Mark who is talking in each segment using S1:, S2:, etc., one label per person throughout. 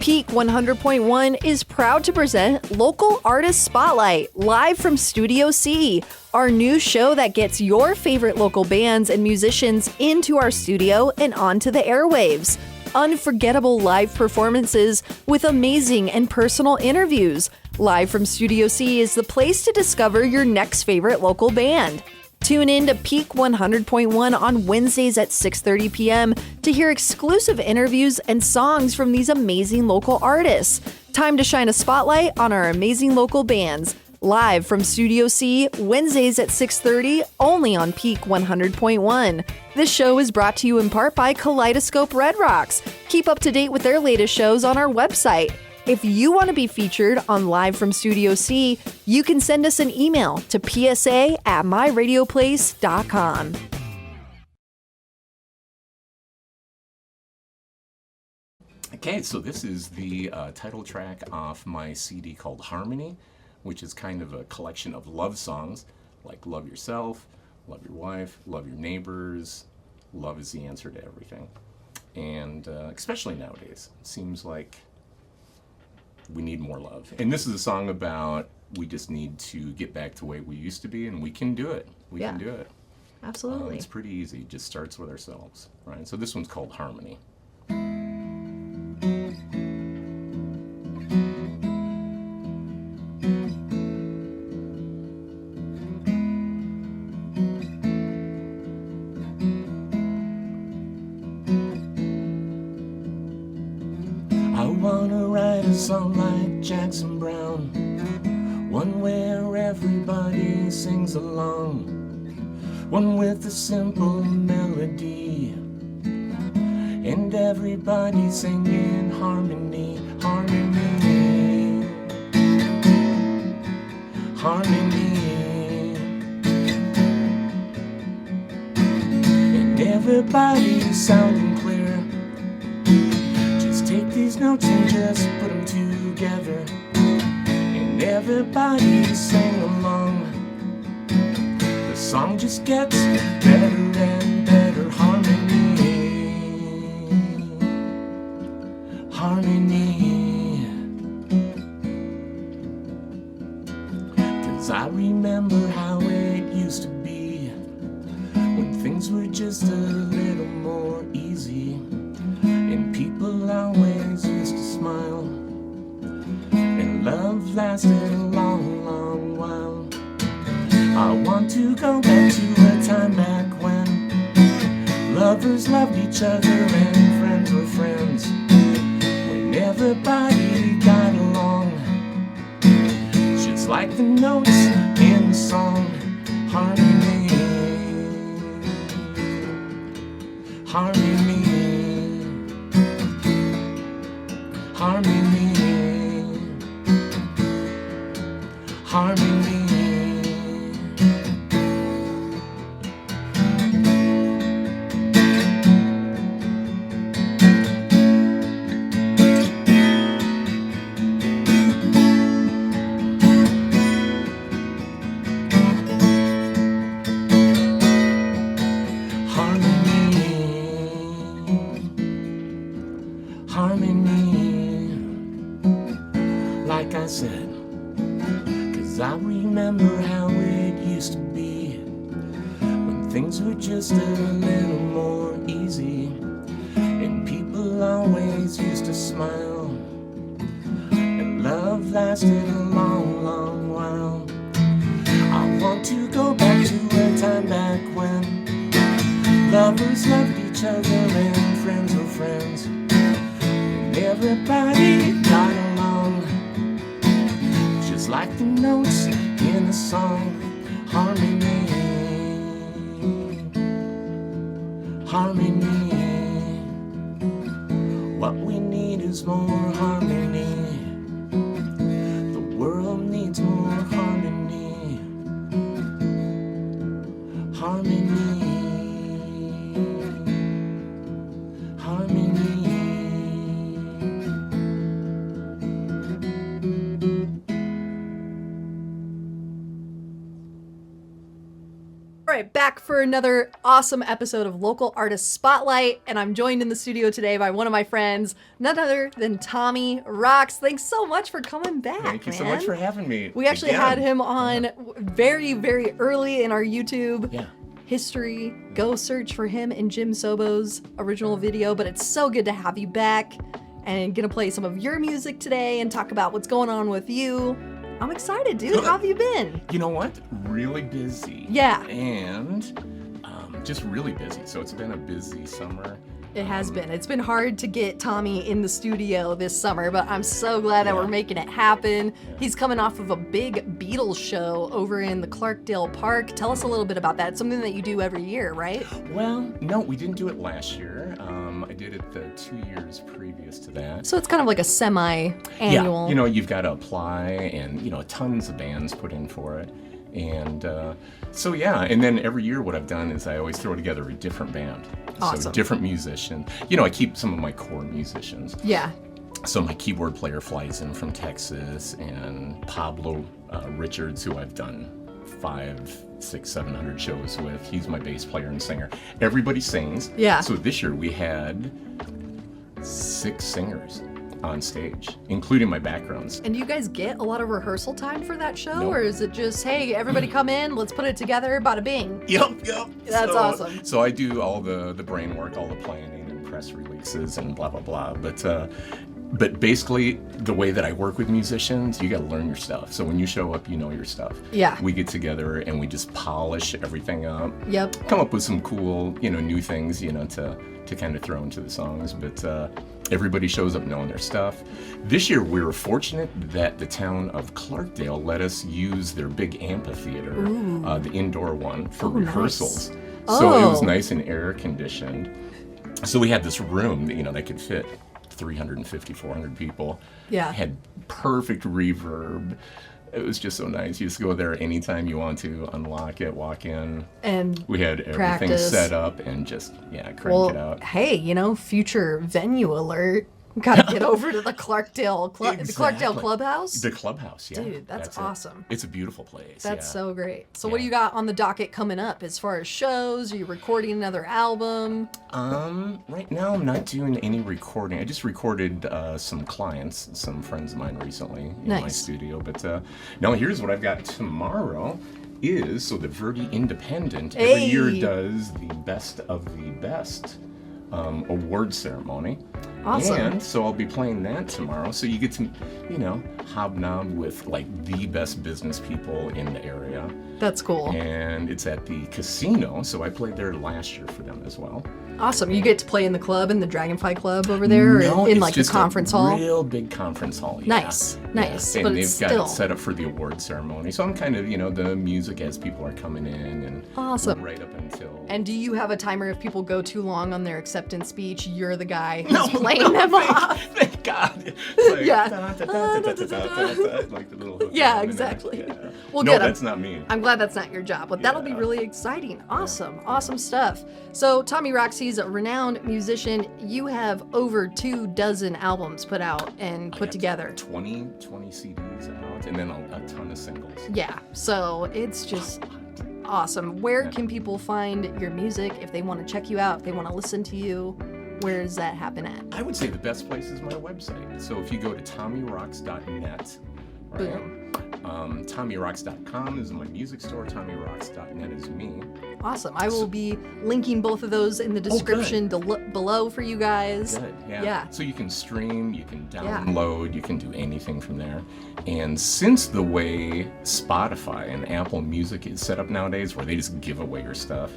S1: Peak 100.1 is proud to present Local Artist Spotlight live from Studio C, our new show that gets your favorite local bands and musicians into our studio and onto the airwaves. Unforgettable live performances with amazing and personal interviews. Live from Studio C is the place to discover your next favorite local band. Tune in to Peak 100.1 on Wednesdays at 6:30 p.m. to hear exclusive interviews and songs from these amazing local artists. Time to shine a spotlight on our amazing local bands. Live from Studio C, Wednesdays at 6:30, only on Peak 100.1. This show is brought to you in part by Kaleidoscope Red Rocks. Keep up to date with their latest shows on our website. If you want to be featured on Live from Studio C, you can send us an email to psa@myradioplace.com.
S2: Okay, so this is the title track off my CD called Harmony, which is kind of a collection of love songs, like love yourself, love your wife, love your neighbors. Love is the answer to everything. And especially nowadays, it seems like we need more love. And this is a song about we just need to get back to the way we used to be, and we can do it. We can do it.
S1: Absolutely.
S2: It's pretty easy. It just starts with ourselves, right? So this one's called Harmony. Song like Jackson Brown, one where everybody sings along, one with a simple melody, and everybody singing harmony, harmony, harmony, and everybody sounding clear. Take these notes and just put them together, and everybody sing along. The song just gets better and better. Harmony, harmony. 'Cause I remember how it used to be, when things were just a little more easy, and people always used to smile, and love lasted a long, long while. I want to go back to a time back when lovers loved each other and friends were friends, when everybody got along, just like the notes in the song. Harmony, harmony, harmony, harmony. Like I said, 'cause I remember how it used to be, when things were just a little more easy, and people always used to smile, and love lasted a long, long while. I want to go back to a time back when lovers loved each other and friends were friends, and everybody got along, just like the notes in a song. Harmony, harmony. What we need is more harmony. The world needs more harmony. Harmony, harmony.
S1: right, back for another awesome episode of Local Artist Spotlight, and I'm joined in the studio today by one of my friends, none other than Tommy Rocks. Thanks so much for coming back,
S2: Thank you so much for having me.
S1: We actually had him on very, very early in our YouTube history. Go search for him and Jim Sobo's original video, but it's so good to have you back and gonna play some of your music today and talk about what's going on with you. I'm excited, dude. How have you been?
S2: You know what? Really busy.
S1: Yeah.
S2: And just really busy. So it's been a busy summer.
S1: It has been. It's been hard to get Tommy in the studio this summer, but I'm so glad that we're making it happen. He's coming off of a big Beatles show over in the Clarkdale Park. Tell us a little bit about that. It's something that you do every year, right?
S2: Well, no, we didn't do it last year. I did it the 2 years previous to that.
S1: So it's kind of like a semi-annual.
S2: Yeah, you know, you've got to apply, and, you know, tons of bands put in for it. And so, yeah, and then every year what I've done is I always throw together a different band.
S1: Awesome.
S2: So different musician. You know, I keep some of my core musicians.
S1: Yeah.
S2: So my keyboard player flies in from Texas, and Pablo Richards, who I've done 500, 600, 700 shows with. He's my bass player and singer. Everybody sings.
S1: Yeah.
S2: So this year we had 6 singers on stage, including my backgrounds.
S1: And do you guys get a lot of rehearsal time for that show?
S2: Nope.
S1: Or is it just, hey, everybody come in, let's put it together, bada bing?
S2: Yep.
S1: That's awesome.
S2: So I do all the brain work, all the planning and press releases and blah, blah, blah. But basically, the way that I work with musicians, you got to learn your stuff. So when you show up, you know your stuff.
S1: Yeah.
S2: We get together and we just polish everything up.
S1: Yep.
S2: Come up with some cool, you know, new things, you know, to kind of throw into the songs. But everybody shows up knowing their stuff. This year, we were fortunate that the town of Clarkdale let us use their big amphitheater, the indoor one, for rehearsals.
S1: Nice.
S2: So it was nice and air conditioned. So we had this room that, you know, that could fit 350, 400 people.
S1: Yeah.
S2: Had perfect reverb. It was just so nice. You just go there anytime you want to, unlock it, walk in.
S1: And
S2: we had everything
S1: practice.
S2: set up and just, crank it out.
S1: Hey, you know, future venue alert. Got to get over to the Clarkdale the Clarkdale Clubhouse.
S2: The clubhouse, yeah.
S1: Dude, that's awesome.
S2: It's a beautiful place.
S1: That's so great. So what do you got on the docket coming up as far as shows? Are you recording another album?
S2: Right now I'm not doing any recording. I just recorded some clients, some friends of mine recently in my studio. But no, here's what I've got tomorrow. So the Verde Independent every year does the best of the best award ceremony.
S1: Awesome.
S2: And so I'll be playing that tomorrow. So you get to, you know, hobnob with like the best business people in the area.
S1: That's cool.
S2: And it's at the casino. So I played there last year for them as well.
S1: Awesome. You get to play in the club, in the Dragonfly Club over there,
S2: no,
S1: or in like the
S2: just
S1: conference
S2: a
S1: hall?
S2: Real big conference hall.
S1: Nice.
S2: And
S1: but
S2: they've got it set up for the award ceremony. So I'm kind of, you know, the music as people are coming in and
S1: awesome.
S2: Right up until.
S1: And do you have a timer if people go too long on their acceptance speech? You're the guy who's playing them off.
S2: Thank God. Like the little hook.
S1: Yeah, exactly. Well,
S2: no,
S1: good.
S2: that's not me.
S1: I'm glad that's not your job, but that'll be really exciting. Awesome stuff. So Tommy Rocks, he's a renowned musician. You have over 24 albums put out and put together.
S2: 20 CDs out, and then a ton of singles.
S1: Yeah, so it's just awesome. Where can people find your music if they want to check you out, if they want to listen to you? Where does that happen at?
S2: I would say the best place is my website. So if you go to tommyrocks.net, right?
S1: Boom.
S2: TommyRocks.com is my music store. TommyRocks.net is me.
S1: Awesome. I will be linking both of those in the description below for you guys.
S2: Good, yeah. So you can stream, you can download, you can do anything from there. And since the way Spotify and Apple Music is set up nowadays, where they just give away your stuff,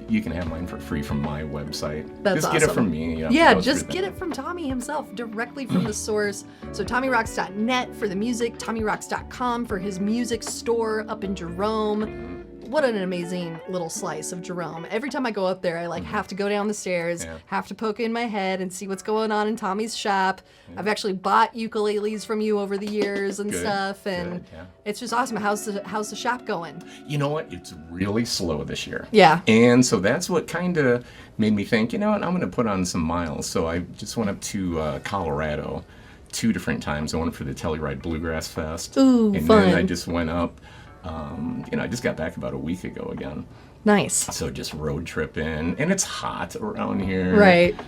S2: you can have mine for free from my website.
S1: That's
S2: just
S1: awesome.
S2: Get it from me.
S1: Just get it from Tommy himself, directly from the source. So TommyRocks.net for the music, TommyRocks.com for his music store up in Jerome. What an amazing little slice of Jerome. Every time I go up there, I have to go down the stairs, have to poke in my head and see what's going on in Tommy's shop. I've actually bought ukuleles from you over the years and stuff, and it's just awesome. How's the shop going?
S2: You know what? It's really slow this year.
S1: Yeah.
S2: And so that's what kind of made me think, you know what, I'm going to put on some miles. So I just went up to Colorado 2 different times. I went for the Telluride Bluegrass Fest.
S1: Ooh,
S2: and
S1: fun.
S2: then I just went up. I just got back about a week ago again.
S1: Nice.
S2: So just road tripping, and it's hot around here.
S1: Right.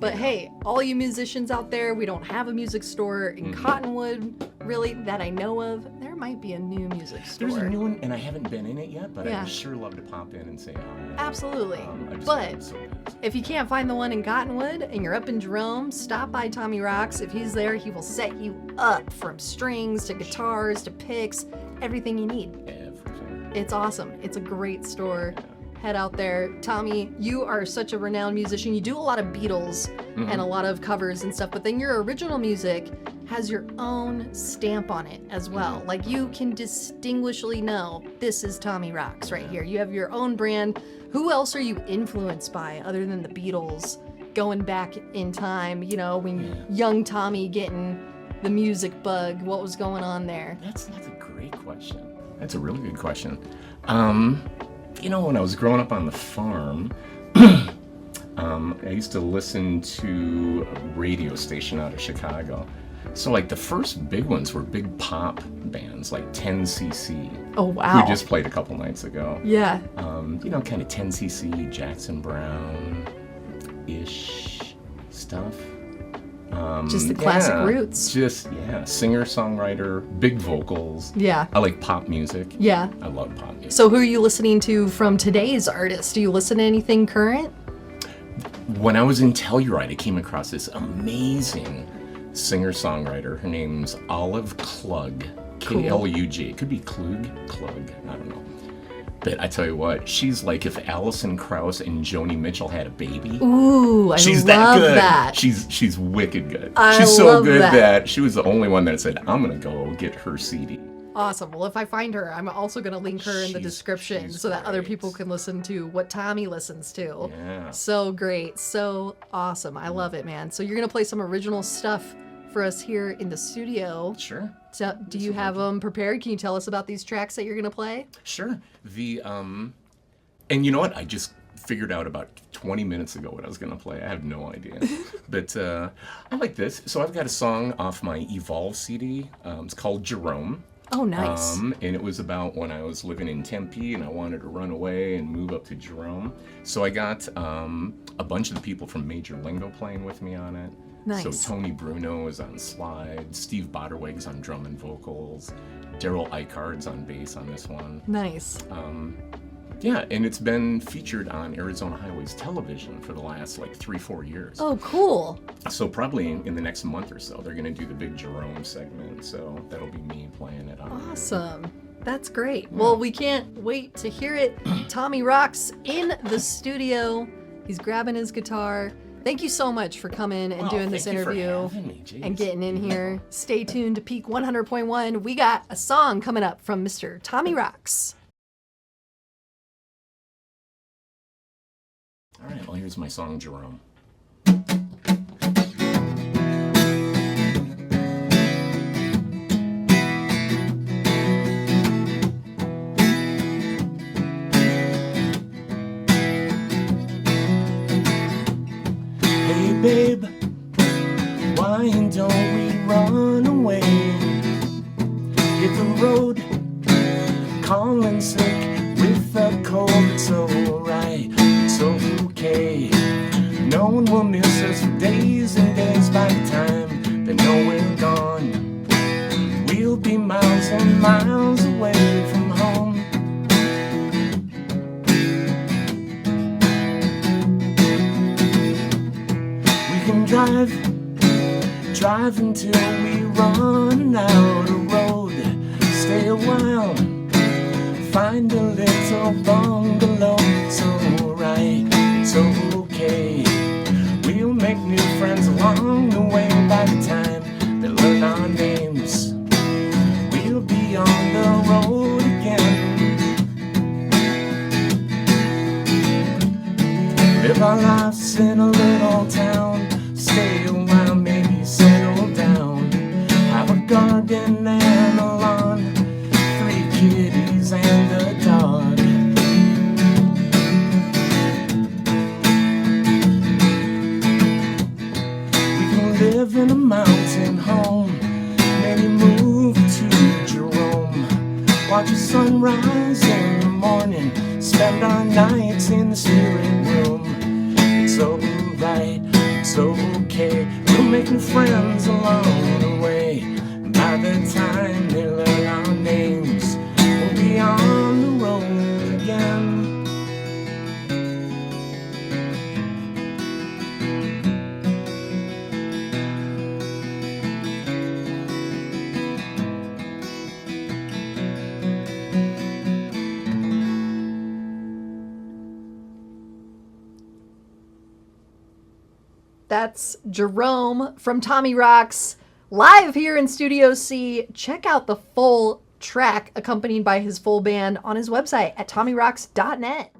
S1: But hey, all you musicians out there, we don't have a music store in Cottonwood, really, that I know of. There might be a new music store.
S2: There's a new one, and I haven't been in it yet, but
S1: Yeah.
S2: I'd sure love to pop in and say hi.
S1: Absolutely.
S2: I'm
S1: But
S2: so busy.
S1: if you can't find the one in Cottonwood and you're up in Jerome, stop by Tommy Rocks. If he's there, he will set you up from strings to guitars to picks, everything you need.
S2: Everything.
S1: It's awesome. It's a great store. Head out there. Tommy, you are such a renowned musician. You do a lot of Beatles and a lot of covers and stuff, but then your original music has your own stamp on it as well. Like you can distinguishingly know this is Tommy Rocks right here. You have your own brand. Who else are you influenced by other than the Beatles? Going back in time, you know, when young Tommy getting the music bug, what was going on there?
S2: That's a great question. That's a really good question. You know, when I was growing up on the farm, I used to listen to a radio station out of Chicago. So, like, the first big ones were big pop bands, like 10cc.
S1: Oh, wow.
S2: Who just played a couple nights ago.
S1: Yeah.
S2: You know, kind of 10cc, Jackson Brown-ish stuff.
S1: Just the classic roots.
S2: Just, singer-songwriter, big vocals.
S1: Yeah.
S2: I like pop music.
S1: Yeah.
S2: I love pop music.
S1: So who are you listening to from today's artists? Do you listen to anything current?
S2: When I was in Telluride, I came across this amazing singer-songwriter. Her name's Olive Klug. K-L-U-G. It could be Klug, I don't know. But I tell you what, she's like if Alison Krauss and Joni Mitchell had a baby.
S1: Ooh,
S2: She's
S1: love
S2: that good.
S1: that.
S2: She's wicked good.
S1: I
S2: She's so
S1: love
S2: good
S1: that.
S2: that she was the only one that said, I'm gonna go get her CD.
S1: Awesome. Well, if I find her, I'm also going to link her in the
S2: She's-
S1: description
S2: she's
S1: so that other
S2: great.
S1: people can listen to what Tommy listens to.
S2: Yeah.
S1: So great. So awesome. I love it, man. So you're going to play some original stuff for us here in the studio.
S2: Sure.
S1: So, do you have them prepared? Can you tell us about these tracks that you're going to play?
S2: Sure. And you know what? I just figured out about 20 minutes ago what I was going to play. I have no idea. But I like this. So I've got a song off my Evolve CD. It's called Jerome.
S1: Oh, nice.
S2: And it was about when I was living in Tempe and I wanted to run away and move up to Jerome. So I got a bunch of the people from Major Lingo playing with me on it.
S1: Nice.
S2: So Tony Bruno is on slide, Steve Botterweg's on drum and vocals, Daryl Eichard's on bass on this one.
S1: Nice.
S2: Yeah, and it's been featured on Arizona Highways Television for the last like 3-4 years.
S1: Oh, cool.
S2: So probably in the next month or so, they're going to do the big Jerome segment. So that'll be me playing it on there.
S1: Awesome. That's great. Well, we can't wait to hear it. Tommy Rocks in the studio. He's grabbing his guitar. Thank you so much for coming and doing this
S2: thank you for
S1: interview
S2: having me. Jeez.
S1: and getting in here. Stay tuned to Peak 100.1. We got a song coming up from Mr. Tommy Rocks.
S2: All right, well, here's my song, Jerome. Hey, babe, why don't we run away? Hit the road, calling sick with a cold, it's alright. It's okay. No one will miss us for days and days. By the time they know we're gone, we'll be miles and miles away from home. We can drive until we run out of road. Stay a while, find a little bungalow. It's alright, it's okay. We'll make new friends along the way. By the time they learn our names, we'll be on the road again. Live our lives in a little town. Stay a while, maybe settle down. Have a garden and a lawn, 3 kitties and a dog. We can live in a mountain home, maybe move to Jerome. Watch the sunrise in the morning, spend our nights in the spirit room. It's alright, it's okay. We'll make new friends along the way. By the time they learn our names, we'll be on the road again.
S1: That's Jerome from Tommy Rocks, live here in Studio C. Check out the full track accompanied by his full band on his website at tommyrocks.net.